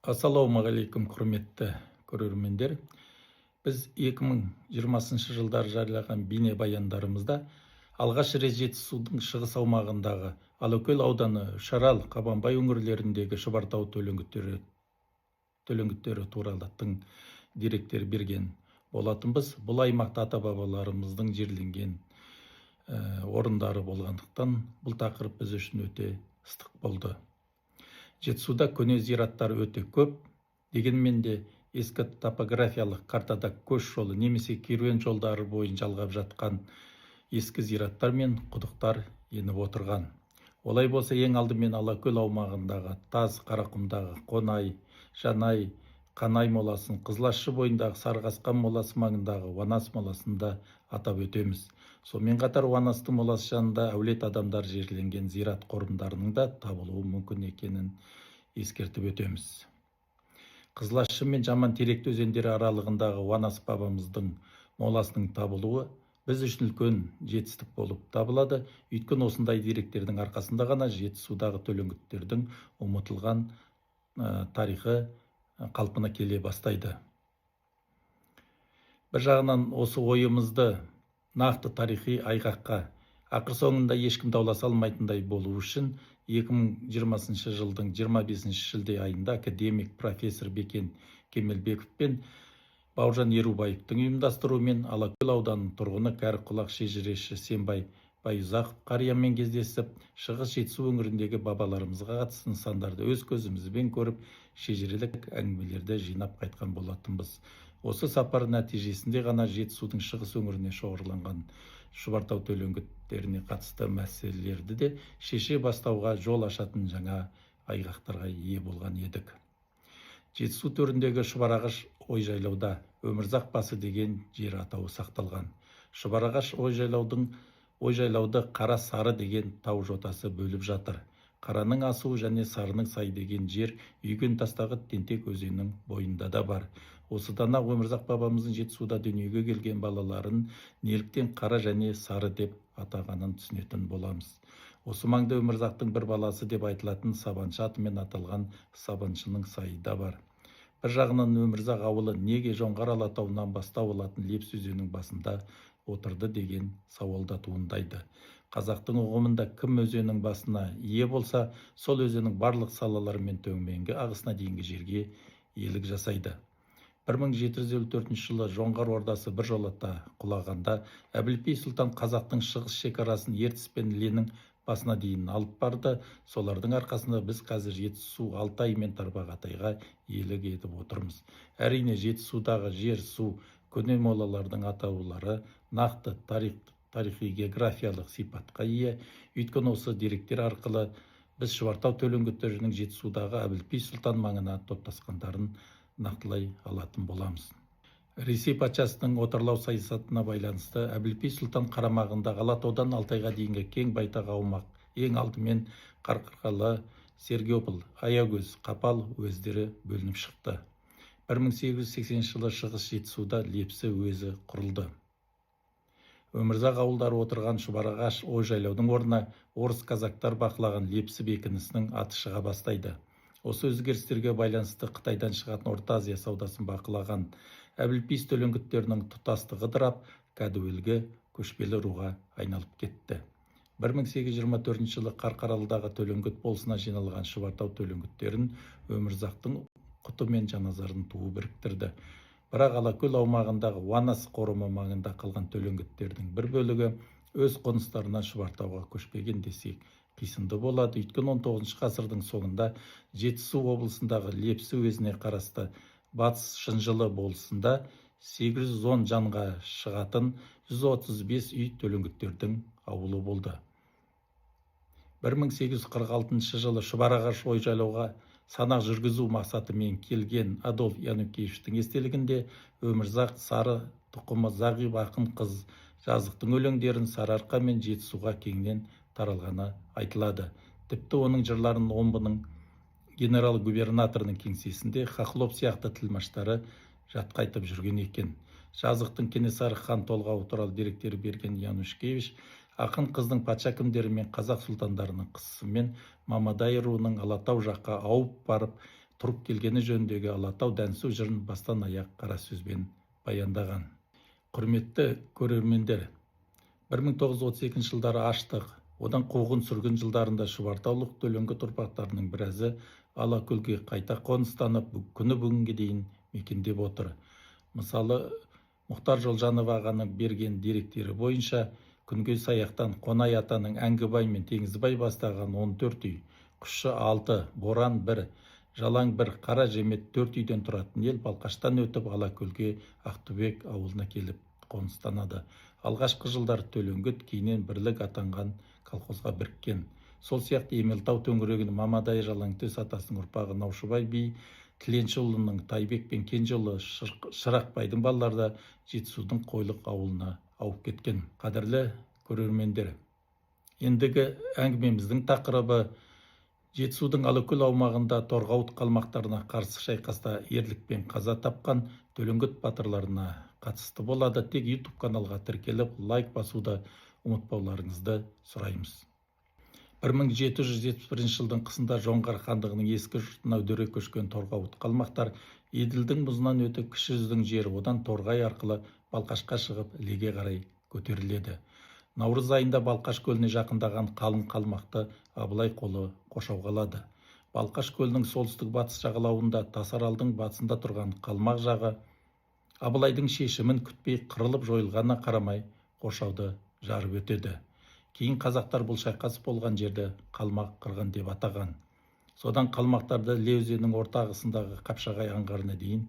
Ассалаумағалейкум, құрметті көрермендер. Біз 2020 жылдар жариялаған бейне баяндарымызда алғаш рет Жетісудың шығыс аумағындағы Алакөл ауданы Үшарал, Қабанбай өңірлеріндегі Шұбартау төлеңгіттері туралы тың деректер берген болатынбыз. Бұл аймақта ата-бабаларымыздың жерленген орындары болғандықтан бұл тақырып біз үшін өте ыстық болды. Жетісуда көне зираттар өте көп, дегенмен де ескі топографиялық картада көш жолы немесе керуен жолдары бойын жалғап жатқан ескі зираттар мен құдықтар еніп отырған. Олай болса, ең алдымен Алакөл аумағындағы Таз, Қарақұмдағы Қонай, Жанай, Қанай моласын, Қызылащы бойындағы Сарықасқан моласы маңындағы Уанас моласында атап өтеміз. Сонымен қатар Уанастың моласы жанында әулет адамдар жерленген зират қорымдарының да табылуы мүмкін екенін ескертіп өтеміз. Қызылащы мен Жаман-Теректі өзендері аралығындағы Уанас бабамыздың моласының табылуы біз үшін үлкен жетістік болып табылады. Өйткені осындай деректердің арқасында ғана Жетісудағы төлеңгіттердің ұмытылған тарихы қалпына келе бастайды. Бір жағынан осы ойымызды нақты тарихи айғаққа ақыр соңында ешкім дауласа алмайтындай болу үшін 2020 жылдың 25 шілде айында академик профессор Бекен Кемелбеков пен Бауыржан Ерубаевтың ұйымдастыруымен Алакөл ауданының тұрғыны Кәріқұлақ шежіреші Сембай Байұзақов қариямен кездесіп, шығыс Жетісу өңіріндегі бабаларымызға қатысты нысандарды өз көзімізбен көріп, шежірелік әңгімелерді жинап қайтқан болатынбыз. Осы сапар нәтижесінде ғана Жетісудың шығыс өңіріне шоғырланған Шұбартау төлеңгіттеріне қатысты мәселелерді де шеше бастауға жол ашатын жаңа айғақтарға ие болған едік. Жетісу төріндегі Шұбарағаш ой-жайлауда Өмірзақ басы деген жер атауы сақталған. Шұбарағаш ой-жайлауды Қара Сары деген тау жотасы бөліп жатыр. Қараның асуы және Сарының сай деген жер Үйген тастағы Тентек өзенінің бойында да бар. Осыдан-ақ Өмірзақ бабамыздың Жетісуда дүниеге келген балаларын неліктен Қара және Сары деп атағанын түсінетін боламыз. Осы маңда Өмірзақтың бір баласы деп айтылатын Сабаншы атымен аталған Сабаншының сайы да бар. Бір жағынан Өмірзақ ауылы неге Жоңғар алатауынан бастау алатын Лепсі өзенінің басында отырды деген сауал да туындайды. Қазақтың ұғымында кім өзеннің басына ие болса, сол өзеннің барлық салалары мен төменгі ағысына дейінгі жерге иелік жасайды. 1754 жылы Жоңғар ордасы біржолата құлағанда Әбілпей сұлтан қазақтың шығыс шекарасын Ертіс пен Іленің басына дейін алып барды. Солардың арқасында біз қазір Жетісу, Алтай мен Тарбағатайға иелік етіп отырмыз. Әрине, Жетісудағы жер, су, көне молалардың атаулары нақты тарихи географиялық сипатқа ие. Өйткені осы деректер арқылы біз Шұбартау төлеңгіттерінің Жетісудағы Әбілпей сұлтан маңына топтасқандарын нақтылай алатын боламыз. Ресей патшасының отарлау саясатына байланысты Әбілпей сұлтан қарамағындағы Алатаудан Алтайға дейінгі кең байтақ аумақ ең алдымен Қарқаралы, Сергиополь, Аягөз, Қапал уездері бөлініп шықты. 1880 жылы шығыс Жетісуда Лепсі уезі құрылды. Өмірзақ ауылдары отырған Шұбарағаш ой-жайлаудың орнына орыс казактар бақылаған Лепсі бекінісінің аты шыға бастайды. Осы өзгерістерге байланысты Қытайдан шығатын Орта Азия саудасын бақылаған Әбілпей төлеңгіттерінің тұтастығы дырап, кәдуілгі көшпелі руға айналып кетті. 1824 жылы Қарқаралыдағы төлеңгіт болысына жиналған Шұбартау төлеңгіттерін Өмірзақтың құты мен жаназарын туы біріктірді. Бірақ Алакөл аумағындағы Уанас қорымы маңында қалған төлеңгіттердің бір бөлігі өз қоныстарынан Шұбартауға көшпеген десек қисынды болады. Өйткені 19 ғасырдың соңында Жетісу облысындағы Лепсі уезіне қарасты Батыс Шынжылы болысында 810 жанға шығатын 135 үй төлеңгіттердің ауылы болды. 1846 жылы Шұбарағаш ой-жайлауға санақ жүргізу мақсатымен келген Адольф Янукеевичтің естелігінде Өмірзақ Сары тұқымы зағип ақын қыз жазықтың өлеңдерін Сарыарқа мен Жетісуға кеңінен таралғаны айтылады. Тіпті оның жырларын омбының генерал-губернаторының кеңсесінде Хохлов сияқты тілмаштары жатқайтып жүрген екен. Жазықтың Кенесары хан толғауы туралы деректер берген Янушкевич ақын қыздың патша әкімдері мен қазақ сұлтандарының қысымымен Мамадай руының Алатау жаққа ауып барып, тұрып келгені жөніндегі Алатау Дәнсу жырын бастан аяқ қара сөзбен баяндаған. Құрметті көрермендер, 1932 жылдары аштық, одан қуғын сүргін жылдарында Шұбартаулық Төлеңгіт ұрпақтарының біразы Алакөлге қайта қоныстанып, күні бүгінге дейін мекендеп отыр. Мысалы, Мұхтар Жолжанов ағаның берген деректері бойынша, Күнгей Саяқтан Қонай атаның Әңгібай мен Теңізбай бастаған 14 үй, Құшшы 6, Боран 1, Жалаң 1, Қара Жемет 4 үйден тұратын ел Балқаштан өтіп Алакөлге Ақтүбек ауылына келіп қоныстанады. Алғашқы жылдар Төлеңгіт, кейіннен Бірлік атанған колхозға біріккен. Сол сияқты Емелтау төңірегін Мамадай Жалаңтөс атасының ұрпағы Наушыбай би, Тіленшіұлының Тайбек пен Кенжеұлы Шырақбайдың балалары да Жетісудың Қойлық ауылына ауып кеткен. Қадірлі көрермендер, ендігі әңгімеміздің тақырыбы Жетісудың Алакөл аумағында Торғауыт қалмақтарына қарсы шайқаста ерлікпен қаза тапқан Төлеңгіт батырларына қатысты болады. Тек YouTube каналға тіркеліп, лайк басуды ұмытпауларыңызды сұраймыз. 1771 жылдың қысында Жоңғар хандығының ескі жұртына үдере көшкен Торғауыт қалмақтар Еділдің мұзынан өтіп Кіші жүздің жері, одан Торғай арқылы Балқашқа шығып Ілеге қарай көтеріледі. Наурыз айында Балқаш көліне жақындаған қалың қалмақты Абылай қолы қоршауға алады. Балқаш көлінің солтүстік батыс жағалауында Тасаралдың батысында тұрған қалмақ жағы Абылайдың шешімін күтпей қырылып жойылғанына қарамай қоршауды жарып өтеді. Кейін қазақтар бұл шайқас болған жерді Қалмақ қырған деп атаған. Содан қалмақтарды Іле өзенінің орта ағысындағы Қапшағай аңғарына дейін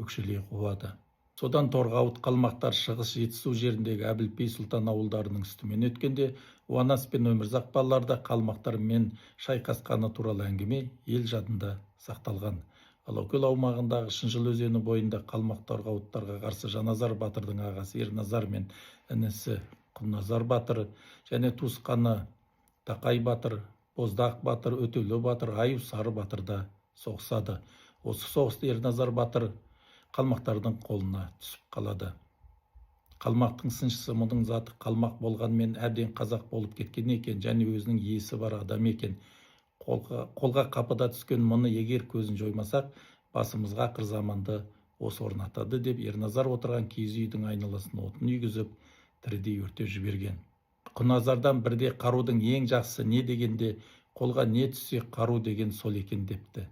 өкшелей қуады. Содан Торғауыт қалмақтар шығыс Жетісу жеріндегі Әбілпей сұлтан ауылдарының үстімен өткенде, Уанас пен Өмірзақ балаларда қалмақтармен шайқасқаны туралы әңгіме ел жадында сақталған. Алакөл аумағындағы Шынжыл өзені бойында қалмақ Торғауыттарға қарсы Жаназар батырдың ағасы Ерназар мен інісі Құлназар батыр және туысқаны Тақай батыр, Боздақ батыр, Өтелі батыр, Аю Сары батыр да соғысады. Осы соғыста Ерназар батыр қалмақтардың қолына түсіп қалады. Қалмақтың сыншысы мұның заты қалмақ болғанмен әбден қазақ болып кеткен екен және өзінің иесі бар адам екен. Қолға қапыда түскен мұны егер көзін жоймасақ, басымызға ақыр заманды осы орнатады деп Ерназар отырған киіз үйдің айналасын отын үйгізіп, тірідей өртеп жіберген. Құназардан бірде қарудың ең жақсысы не дегенде, қолға не түссе қару деген сол екен депті.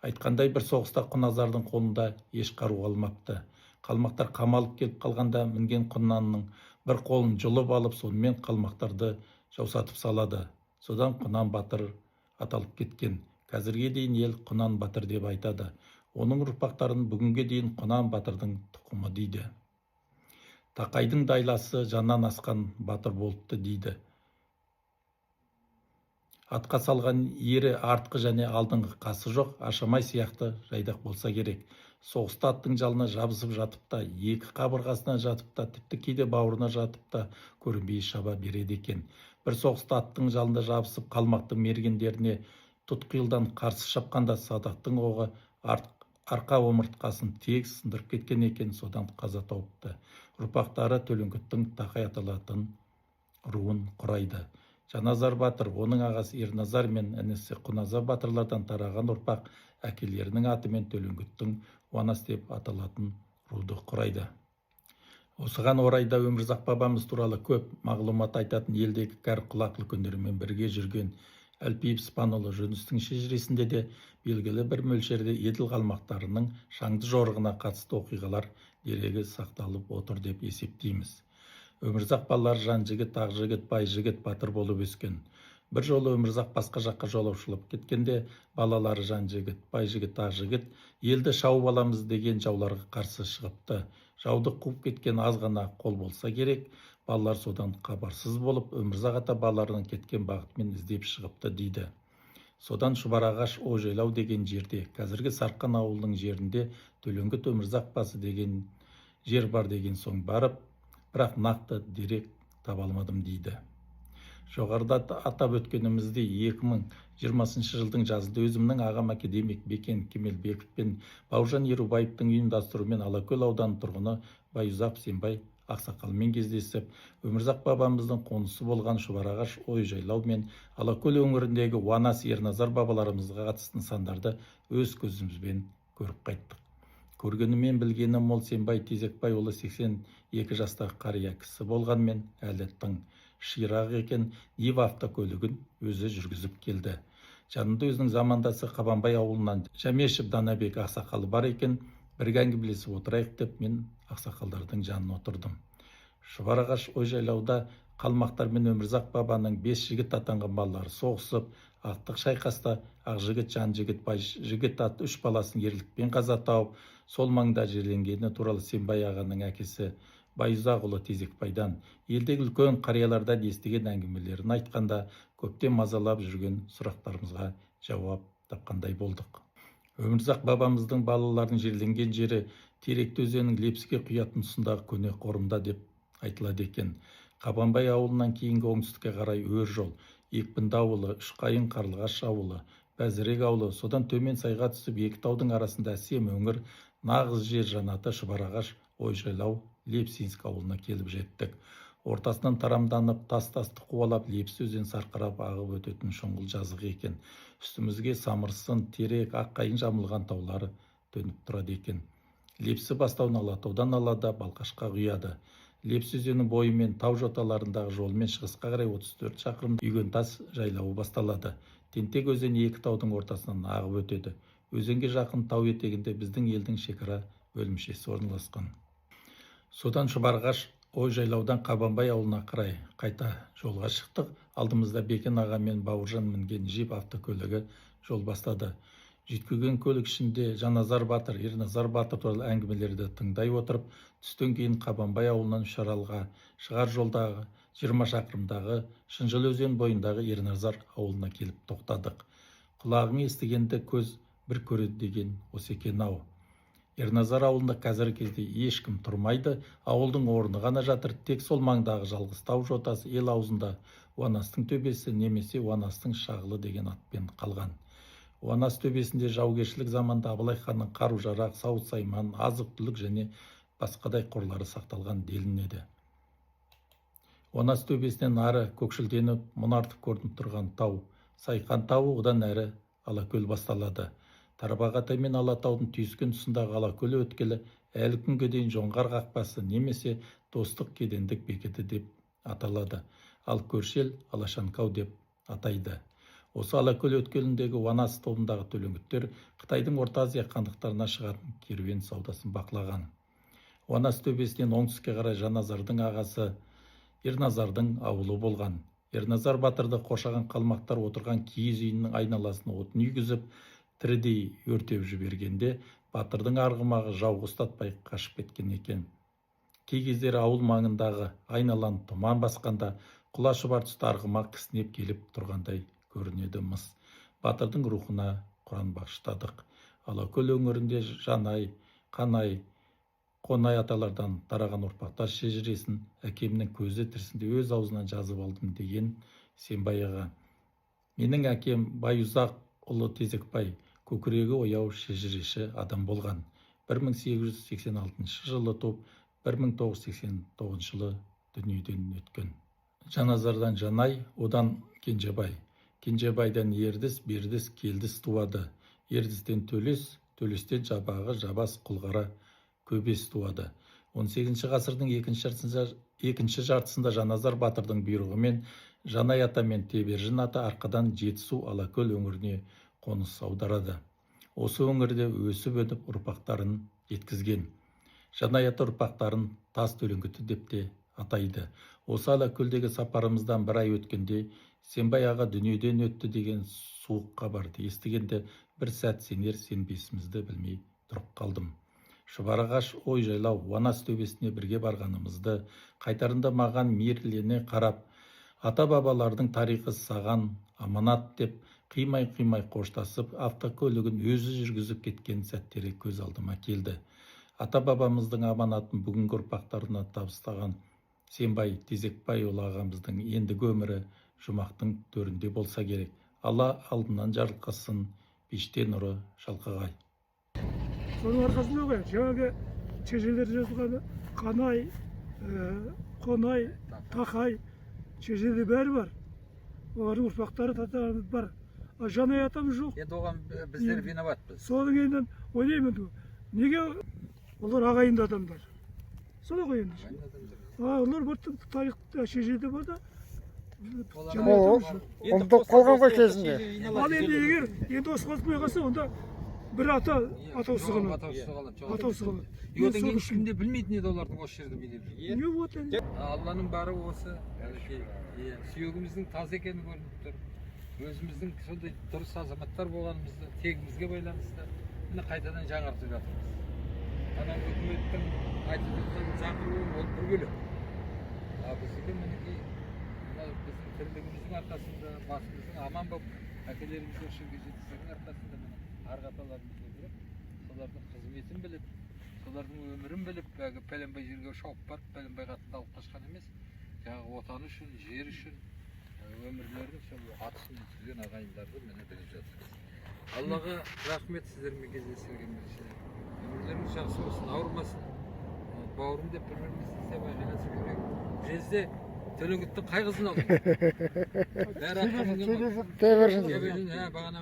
Айтқандай бір соғыста Құназардың қолында еш қару қалмапты. Қалмақтар қамалып келіп қалғанда мінген Құнанның бір қолын жұлып алып, сонымен қалмақтарды жаусатып салады. Содан Құнан батыр аталып кеткен. Қазірге дейін ел Құнан батыр деп айтады. Оның ұрпақтарын бүгінге дейін Құнан батырдың тұқымы дейді. Тақайдың дайласы жаннан асқан батыр болыпты дейді. Атқа салған ері артқы және алдыңғы қасы жоқ, Ашамай сияқты жайдақ болса керек. Соғыста аттың жалына жабысып жатып та, екі қабырғасына жатып та, тіпті кейде бауырына жатып та көрінбей шаба береді екен. Бір соғыста аттың жалында жабысып қалмақтың мергендеріне тұтқиылдан қарсы шапқанда Садақтың оғы арқа омыртқасын тегіс сындырып кеткен екен, содан қаза тауыпты. Ұрпақтары Төлеңгіттің Тақай аталатын руын құрайды. Жаназар батыр, оның ағасы Ерназар мен інісі Құназар батырлардан тараған ұрпақ әкелерінің атымен Төлеңгіттің Уанас деп аталатын руды құрайды. Осыған орайда Өмірзақ бабамыз туралы көп мағлұмат айтатын елдегі кәрі құлақ үлкендерімен бірге жүрген Әлпейіп Спанұлы Жүністің шежіресінде де белгілі бір мөлшерде еділ қалмақтарының шаңды жорығына қатысты оқиғалар дерегі сақталып отыр деп есептейміз. Өмірзақ балалар жан жігіт, ақ жігіт, бай жігіт, батыр болып өскен. Бір жолы Өмірзақ басқа жаққа жолаушылап кеткенде, балалары жан жігіт, бай жігіт, ақ жігіт елді шауып аламыз деген жауларға қарсы шығыпты. Жауды қуып кеткен аз ғана қол болса керек. Балалар содан хабарсыз болып, Өмірзақ ата балаларының кеткен бағытымен іздеп шығыпты дейді. Содан Шұбарағаш Ожелау деген жерде, қазіргі Сарқан ауылының жерінде Төлеңгіт Өмірзақ басы деген жер бар деген соң барып, бірақ нақты дерек таба алмадым дейді. Жоғарыда атап өткеніміздей 2020 жылдың жазында өзімнің ағам академик Бекен Кемелбеков пен Бауыржан Ерубаевтың ұйымдастыруымен Алакөл ауданы тұрғыны Байұзақ Сембай ақсақалмен кездесіп, Өмірзақ бабамыздың қонысы болған Шұбарағаш ой-жайлау мен Алакөл өңіріндегі Уанас Ерназар бабаларымызға қатысты нысандарды өз көзімізбен көріп қайттық. Көргенімен білгенім мол Сембай Тезекбайұлы 82 жастағы қария кісі болғанмен әлі тың ширақ екен, Нива автокөлігін өзі жүргізіп келді. Жанында өзінің замандасы Қабанбай ауылынан Жәмешев Данабек ақсақалы бар екен, бірге әңгімелесіп отырайық деп мен ақсақалдардың жанына отырдым. Шұбарағаш ой-жайлауда қалмақтар мен Өмірзақ бабаның 5 жігіт атанған балалары соғысып, ақтық шайқаста Ақжігіт, Жанжігіт, Байжігіт атты 3 баласын ерлікпен қаза тауып, сол маңда жерленгені туралы Сембай ағаның әкесі Байұзақұлы Тезекбайдан, елдегі үлкен қариялардан естіген әңгімелерін айтқанда, көптен мазалап жүрген сұрақтарымызға жауап тапқандай болдық. Өмірзақ бабамыздың балалардың жерленген жері Теректі өзенінің Лепсіге құятын тұсындағы көне қорымда деп айтылады екен. Қабанбай ауылынан кейінгі оңтүстікке қарай өр жол, Екпінді ауылы, Үшқайын Қарлығаш ауылы, Бәзірек ауылы, содан төмен сайға түсіп екі таудың арасында әсем өңір, нағыз жер жанаты Шұбарағаш ой-жайлау Лепсинск ауылына келіп жеттік. Ортасынан тарамданып, тас-тасты қуалап, Лепсі өзен сарқырап ағып өтетін шұңғыл жазық екен. Үстімізге самырсын, терек, аққайың жамылған таулары төніп тұрады екен. Лепсі бастауын Алатаудан алады, Балқашқа құяды. Лепсі өзенінің бойымен тау жоталарындағы жолмен шығысқа қарай 34 шақырым Үйгентас жайлауы басталады. Тентек өзені екі таудың ортасынан ағып өтеді. Өзенге жақын тау етегінде біздің елдің шекара бөлімшесі орналасқан. Содан Шұбарағаш ой-жайлаудан Қабанбай ауылына қарай қайта жолға шықтық. Алдымызда Бекен аға мен Бауыржан мінген джип автокөлігі жол бастады. Жүйткіген көлік ішінде Жаназар батыр, Ерназар батыр туралы әңгімелерді тыңдай отырып, түстен кейін Қабанбай ауылынан Үшаралға шығар жолдағы 20 шақырымдағы Шынжыл өзен бойындағы Ерназар ауылына келіп тоқтадық. Құлағың естігенді көз бір көреді деген осы екен-ау. Ерназар ауылында қазіргі кезде ешкім тұрмайды, ауылдың орны ғана жатыр, тек сол маңдағы жалғыз тау жотасы ел аузында Уанастың төбесі немесе Уанастың шағылы деген атпен қалған. Уанас төбесінде жаугершілік заманда Абылай ханның қару-жарақ, сауыт-сайман, азық-түлік және басқадай қорлары сақталған делінеді. Уанас төбесінен ары көкшілденіп, мұнартып көрініп тұрған тау Сайқан тауы, одан әрі Алакөл басталады. Тарбағатай мен Алатаудың түйіскен тұсындағы Алакөл өткелі әлі күнге дейін Жоңғар қақпасы немесе Достық кедендік бекеті деп аталады. Ал көрші ел Алашанкау деп атайды. Осы Алакөл өткеліндегі Уанас тобындағы төлеңгіттер Қытайдың Орта Азия хандықтарына шығатын керуен саудасын бақылаған. Уанас төбесінен оңтүстікке қарай Жаназардың ағасы Ерназардың ауылы болған. Ерназар батырды қоршаған қалмақтар отырған киіз үйінің айналасына отын үйгізіп, тірідей өртеп жібергенде, батырдың арғымағы жауға ұстатпай қашып кеткен екен. Кей кездері ауыл маңындағы айналаны тұман басқанда, құла шұбар түсті арғымақ кісінеп келіп тұрғандай көрінеді мыс. Батырдың рухына Құран бағыштадық. Алакөл өңірінде Жанай, Қанай, Қонай аталардан тараған ұрпақтар шежіресін әкемнің көзі тірісінде өз аузынан жазып алдым деген Сембай аға. Менің әкем Байұзақұлы Тезекбай көкірегі ояу шежіреші адам болған. 1886 жылы туып, 1989 жылы дүниеден өткен. Жаназардан Жанай, одан Кенжебай. Кенжебайдан Ердіс, Бердіс, Келдіс туады. Ердістен Төлес, Төлестен Жабағы, Жабас, Құлғара, Көбес туады. 18 ғасырдың екінші жартысында Жаназар батырдың бұйрығымен Жанай ата мен Тебержін ата арқадан Жетісу Алакөл өңіріне қоныс аударады. Осы өңірде өсіп өніп ұрпақтарын жеткізген. Жанай ата ұрпақтарын тас төлеңгіті деп те атайды. Осы Алакөлдегі сапарымыздан бір ай өткенде Сембай аға дүниеден өтті деген суық хабарды естігенде бір сәт сенер-сенбесімізді білмей тұрып қалдым. Шұбарағаш ой-жайлау Уанас төбесіне бірге барғанымызды, қайтарында маған мейірлене қарап, ата-бабалардың тарихы саған аманат деп қимай-қимай қоштасып, автокөлігін өзі жүргізіп кеткен сәттері көз алдыма келді. Ата-бабамыздың аманатын бүгінгі ұрпақтарына табыстаған Сембай Тезекбайұлы ағамыздың ендігі өмірі жұмақтың төрінде болса керек. Алла алдынан жарылқасын, пеште нұры шалқығай. Соның арқасында ғой, жаңағы шежелер жазылғаны Қанай, Қонай, Тақай, шежелі бәрі бар. Олардың ұрпақтары татарымыз бар. А жанай атамыз жоқ. Енді оған біздер виноватпыз. Соның кейін ойлаймын, неге олар ағайынды адамдар? Солай ғой енді. Олар бір тарихта шежеде бар да. Жанай атамыз жоқ. ұмытып қалған ғой кезінде. Ал енді егер енді осы қалпай қалса, онда бір ата атаусыз қалады. Атаусыз қалады. Одан кейін ешкім де білмейтін еді олардың осы жерде билеп жүргенін. Не вот енді? Алланың бары осы. Сүйегіміздің таза екені көрініп тұр. Өзіміздің сондай дұрыс азаматтар болғанымызды тегімізге байланысты міне қайтадан жаңартып жатырмыз. Ана үкіметтің айтып жатқан шақыруы ол бір бөлек. Біздікі мінекей мына біздің тірлігіміздің арқасында басымыздың аман болып әкелеріміз осы жерге жеткізгеннің арқасында міне арғы аталарымыз отырып солардың қызметін біліп, солардың өмірін біліп, пәленбай жерге шауып барып, пәленбай қатынды алып қашқан емес, жаңағы отаны үшін, жер үшін өмірлерін сол атысын өткізген ағайындарды міне біліп жатырмыз. Аллаға рахмет сіздермен кездестірген бірінші. Өмірлеріңіз жақсы болсын, ауырмасын. Бауырым деп бір-бірімізді істеп айқайласып жүрейік. Бізде Төлеңгіттің қай қызын алдың? Бәрі аттың Тебіржін. бағана